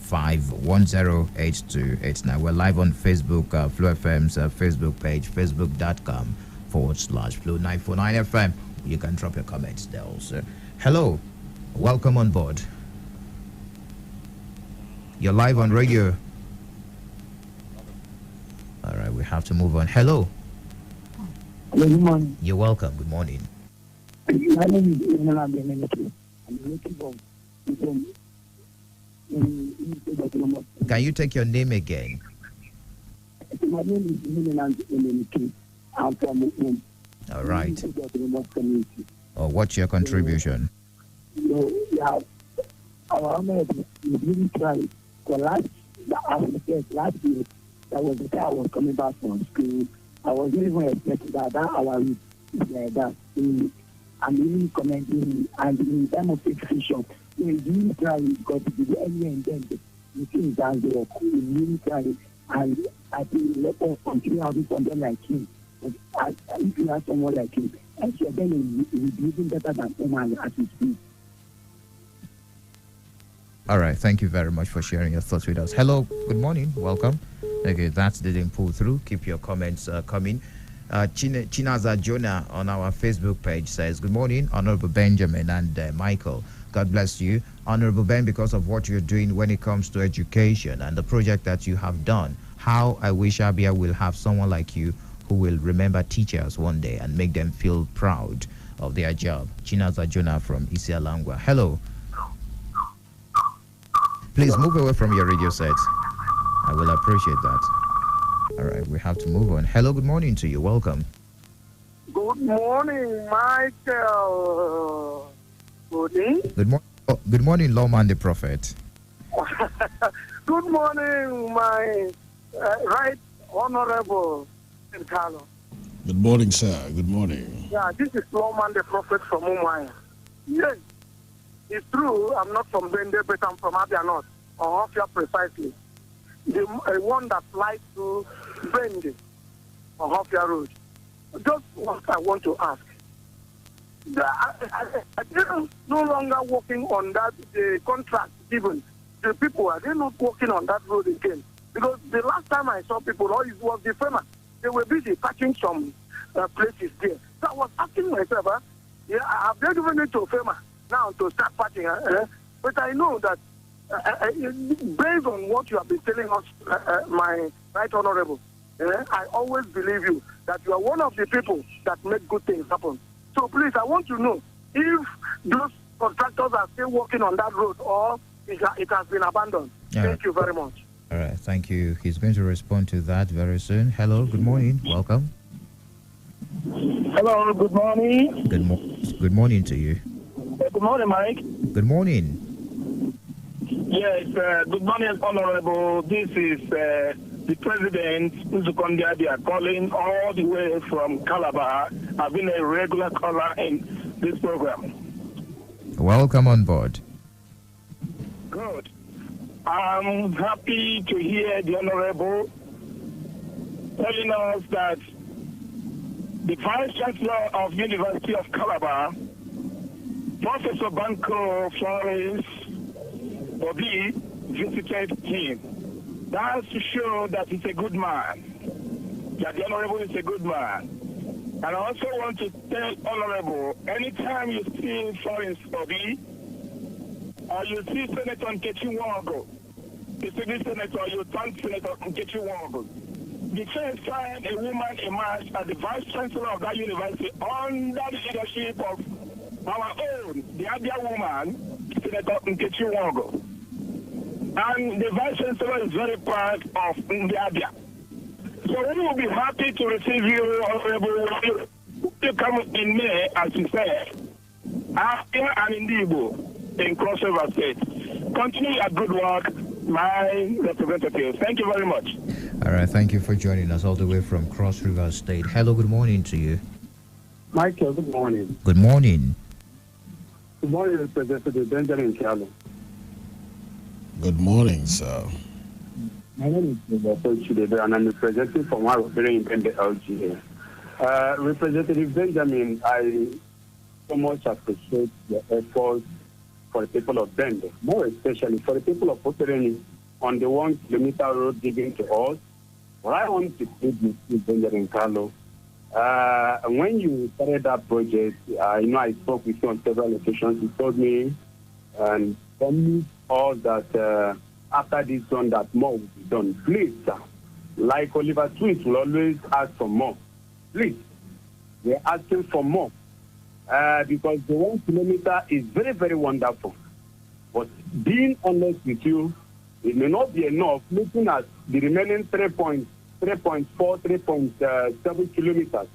5108289. We're live on Facebook, Flow FM's Facebook page, facebook.com/Flow949FM. You can drop your comments there also. Hello, welcome on board. You're live on radio. All right, we have to move on. Hello. Hello, good morning. You're welcome. Good morning. My name is Emmanuel Benelete. I'm looking for Can you take your name again? My name is Emmanuel Benelete. I'm from Muslim. All right. Community. Oh, what's your contribution? So, yeah, our honorable, we really tried. For last year, that was the time I was coming back from school. I wasn't even expecting that our is like that. I'm really commenting, and in terms of execution, we really try because it is early and then the things that they are we really try, and I think let us continue having something like him. If you have someone like him, and so then he will be even better than Omar as we speak. All right. Thank you very much for sharing your thoughts with us. Hello. Good morning. Welcome. Okay, that didn't pull through. Keep your comments coming. Chinaza Jonah on our Facebook page says, good morning, Honorable Benjamin and Michael. God bless you. Honorable Ben, because of what you're doing when it comes to education and the project that you have done, how I wish Abia will have someone like you who will remember teachers one day and make them feel proud of their job. Chinaza Jonah from Isialangwa. Hello. Please move away from your radio set. I will appreciate that. All right, we have to move on. Hello, good morning to you. Welcome. Good morning, Michael. Good morning. Good morning, Lawman the Prophet. Good morning, my right honorable Kalu. Good morning, sir. Good morning. Yeah, this is Lawman the Prophet from Umaya. Yes, it's true. I'm not from Bende, but I'm from Abia North, or Hofia precisely. The one that flies to Bende on Hofia Road. Just what I want to ask. Are they no longer working on that the contract given? The people, are they not working on that road again? Because the last time I saw people, all it was the FEMA. They were busy patching some places there. So I was asking myself, have they given it to FEMA now to start patching? But I know that based on what you have been telling us, my right honorable, I always believe you that you are one of the people that make good things happen. So please, I want to know if those contractors are still working on that road or it has been abandoned. Thank you very much. All right, thank you. He's going to respond to that very soon. Hello, good morning. Welcome. Hello, good morning. Good morning to you. Good morning, Mike. Good morning. Yes, good morning, Honorable. This is the President, Nzukondiabia, calling all the way from Calabar. I've been a regular caller in this program. Welcome on board. Good. I'm happy to hear the Honorable telling us that the Vice Chancellor of University of Calabar, Professor Banco Flores Obi, visited him. That's to show that he's a good man, that the Honorable is a good man. And I also want to tell Honorable, anytime you see Florence Obi, or you see Senator Nkechi Nwaogo, distinguished Senator, you thank Senator Nkechi Nwaogo. The first time a woman emerged as the Vice Chancellor of that university under the leadership of our own, the Abia woman, Senator Nkechi Nwaogo. And the Vice Chancellor is very proud of Abia. So we will be happy to receive you, Honorable, you come in May, as you said, Abia and Indigo in Cross River State. Continue your good work, my representative. Thank you very much. All right, thank you for joining us all the way from Cross River State. Hello, good morning to you. Michael, good morning. Good morning. Good morning, Representative Benjamin Kalu. Good morning, sir. My name is Dr. Chidebe, and I'm representing from our very independent LGA. Representative Benjamin, I so much appreciate the efforts for the people of Bende, more especially for the people of Opereni on the 1 kilometer road given to us. What I want to say with you, Benjamin Kalu, when you started that project, I spoke with you on several occasions. You told me and promised all that after this done, that more will be done. Please, sir, like Oliver Twist will always ask for more. Please, we're asking for more because the 1 kilometer is very, very wonderful. But being honest with you, it may not be enough looking at the remaining 3 points 3.4, 3.7 kilometers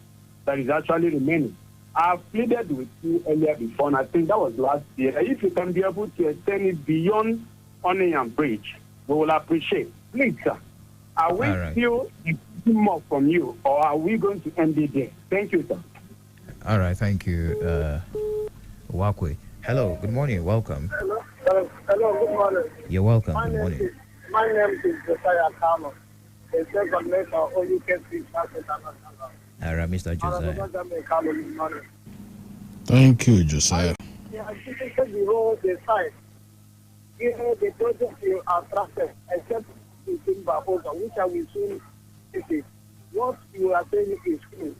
that is actually remaining. I've pleaded with you earlier before, and I think that was last year. If you can be able to extend it beyond Onion Bridge, we will appreciate. Please, sir, are we still expecting more from you, or are we going to end it there? Thank you, sir. All right, thank you, Wakwe. Hello, good morning, welcome. Hello, good morning. You're welcome, good morning. My name is Josiah Kalu. The second of OUKC International. All right, Mr. Josiah. Thank you, Josiah. Yeah, I think the road, the site, the project you attracted, except in Bahoga, which I will soon visit. What you are saying is true.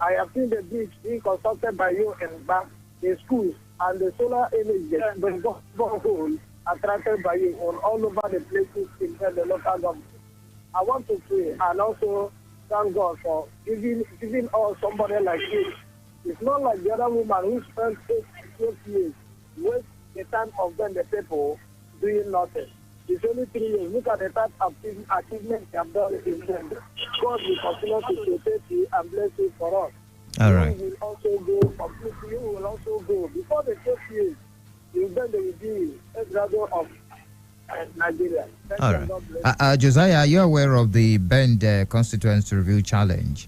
I have seen the beach being constructed by you and back, the schools, and the solar energy, the borehole attracted by you on all over the places in the local government. I want to pray and also thank God for giving us somebody like you. It's not like the other woman who spent 8 years with the time of them, the people doing nothing. It's only 3 years. Look at the type of achievements you have done in them. God will continue to protect you and bless you for us. All right. You will also go completely. You will also go. Before the 12 years, you then they will be a graduate of Nigeria. All right. Josiah, are you aware of the Bend Constituency Review Challenge?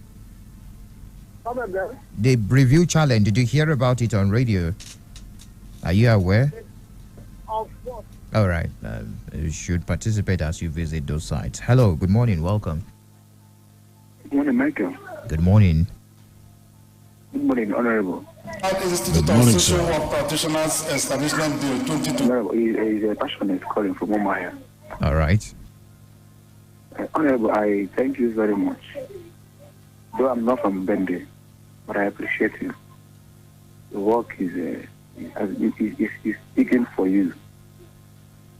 Come again? The review challenge, did you hear about it on radio? Are you aware? Of what? All right. You should participate as you visit those sites. Hello, good morning, welcome. Good morning, Michael. Good morning. Good morning, Honorable. Good morning, sir. Practitioners Establishment Bill 22. Honorable, he is a passionate calling from Omaya. All right. Honorable, I thank you very much. Though I'm not from Bende, but I appreciate you. The work is speaking for you.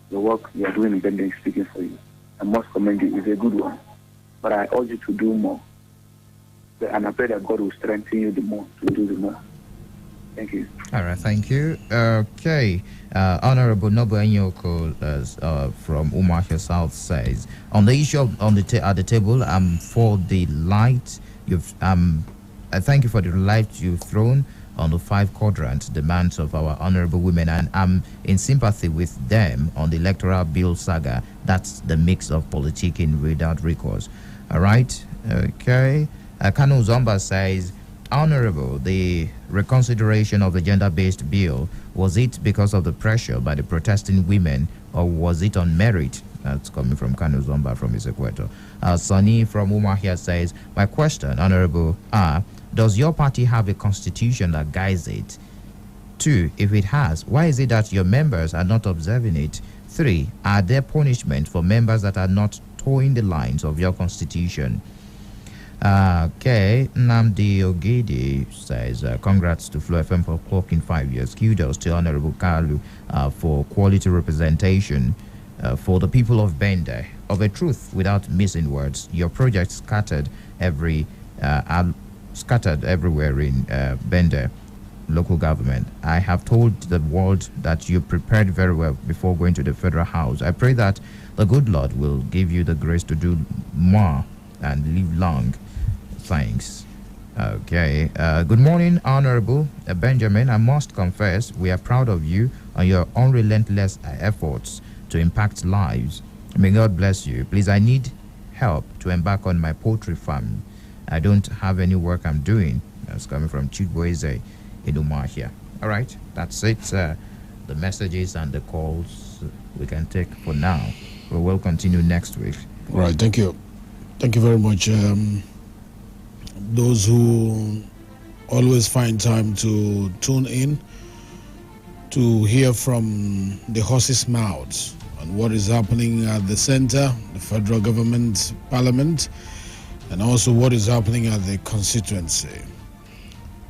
The work you are doing in Bende is speaking for you. I must commend you. It's a good one. But I urge you to do more. And I pray that God will strengthen you the more to do the more. Thank you. All right, thank you. Okay. Honorable Nobu Enyoko from Umahia South says, on the issue of, at the table, for the light I thank you for the light you've thrown on the 5 quadrant demands of our honorable women, and I'm in sympathy with them on the electoral bill saga. That's the mix of politicking without recourse. All right. Okay. Kanu Zomba says, Honorable, the reconsideration of the gender-based bill, was it because of the pressure by the protesting women, or was it on merit? That's coming from Kanu Zomba from Isekweto. Sonny from Umahia says, my question, Honorable, does your party have a constitution that guides it? 2, if it has, why is it that your members are not observing it? 3, are there punishments for members that are not towing the lines of your constitution? Okay, Namdi Ogidi says, congrats to Flow FM for clocking 5 years. Kudos to Honorable Kalu for quality representation for the people of Bende. Of a truth, without missing words, your project scattered everywhere in Bende local government. I have told the world that you prepared very well before going to the Federal House. I pray that the good Lord will give you the grace to do more and live long. Thanks. Okay. Good morning, Honorable Benjamin. I must confess, we are proud of you and your unrelentless efforts to impact lives. May God bless you. Please, I need help to embark on my poultry farm. I don't have any work I'm doing. That's coming from Chidboeze in Umahia. All right. That's it. The messages and the calls we can take for now. We will continue next week. Right. Thank you. Thank you very much. Those who always find time to tune in to hear from the horse's mouths on what is happening at the center, the federal government, parliament, and also what is happening at the constituency.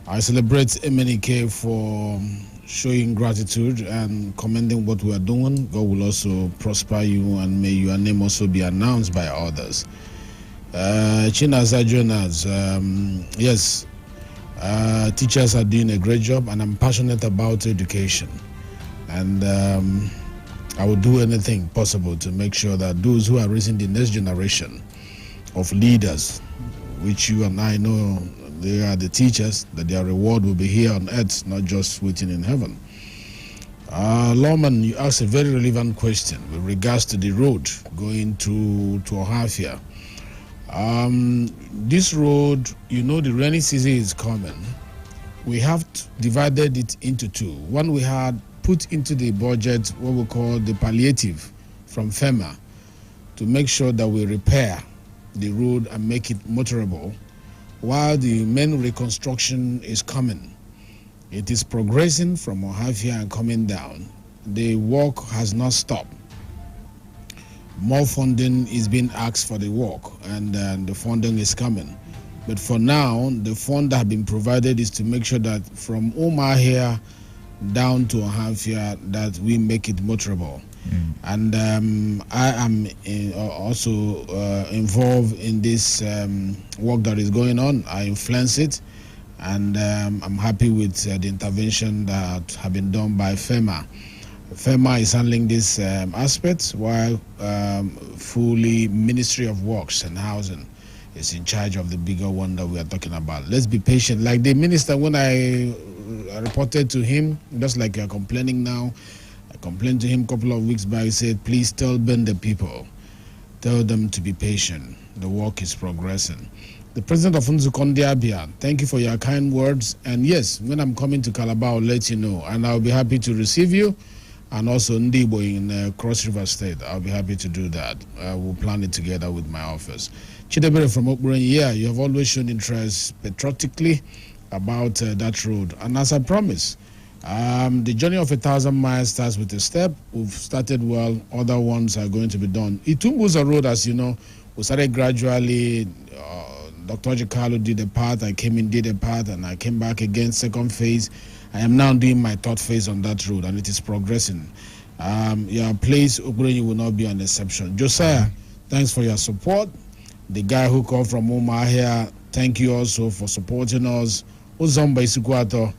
I celebrate MNK for showing gratitude and commending what we are doing. God will also prosper you, and may your name also be announced by others. Chinaza Jonas, yes, teachers are doing a great job, and I'm passionate about education, and I will do anything possible to make sure that those who are raising the next generation of leaders, which you and I know they are the teachers, that their reward will be here on earth, not just waiting in heaven. Lawman, you asked a very relevant question with regards to the road going to Ohafia. This road, you know, the rainy season is coming. We have divided it into two. One, we had put into the budget what we call the palliative from FEMA to make sure that we repair the road and make it motorable, while the main reconstruction is coming. It is progressing from Ohafia and coming down. The work has not stopped. More funding is being asked for the work, and the funding is coming. But for now, the fund that has been provided is to make sure that from Ohafia down to Ohafia, that we make it motorable. And I am also involved in this work that is going on. I influence it, and I'm happy with the intervention that have been done by FEMA. FEMA is handling this aspect, while fully Ministry of Works and Housing is in charge of the bigger one that we are talking about. Let's be patient. Like the minister, when I reported to him, just like you're complaining now, I complained to him a couple of weeks back. He said, please tell the people, tell them to be patient. The work is progressing. The president of Nzukondi Abia, thank you for your kind words. And yes, when I'm coming to Calabar, I'll let you know. And I'll be happy to receive you. And also Ndibo in Cross River State, I'll be happy to do that. We'll plan it together with my office. Chidebere from Okburen, yeah, you have always shown interest patriotically about that road. And as I promised, the journey of 1,000 miles starts with a step. We've started well. Other ones are going to be done. Itumbuza Road, as you know, we started gradually. Dr. Kalu did a part. I came in, did a part, and I came back again, second phase. I am now doing my third phase on that road, and it is progressing. Your place, Okburen, will not be an exception. Josiah, thanks for your support. The guy who called from Ohafia, thank you also for supporting us. Uzomba Isukwato.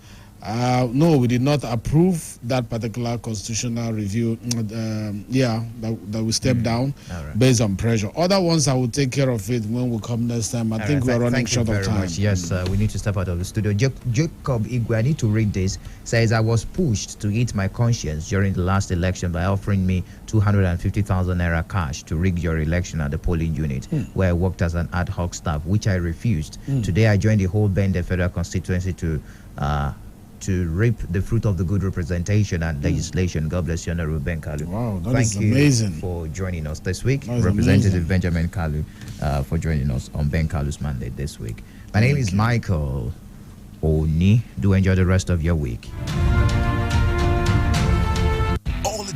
No, we did not approve that particular constitutional review. That we step down based on pressure. Other ones, I will take care of it when we come next time. I think we're running short of time. Yes, we need to step out of the studio. Jacob Igwe, I need to read this. Says, I was pushed to eat my conscience during the last election by offering me 250,000 naira cash to rig your election at the polling unit, where I worked as an ad hoc staff, which I refused. Today, I joined the whole Bende federal constituency to reap the fruit of the good representation and legislation. God bless you, Honorable Ben Kalu. Wow, Thank you amazing. For joining us this week. That is Representative amazing. Benjamin Kalu for joining us on Ben Kalu's mandate this week. My name is Michael Oni. Do enjoy the rest of your week.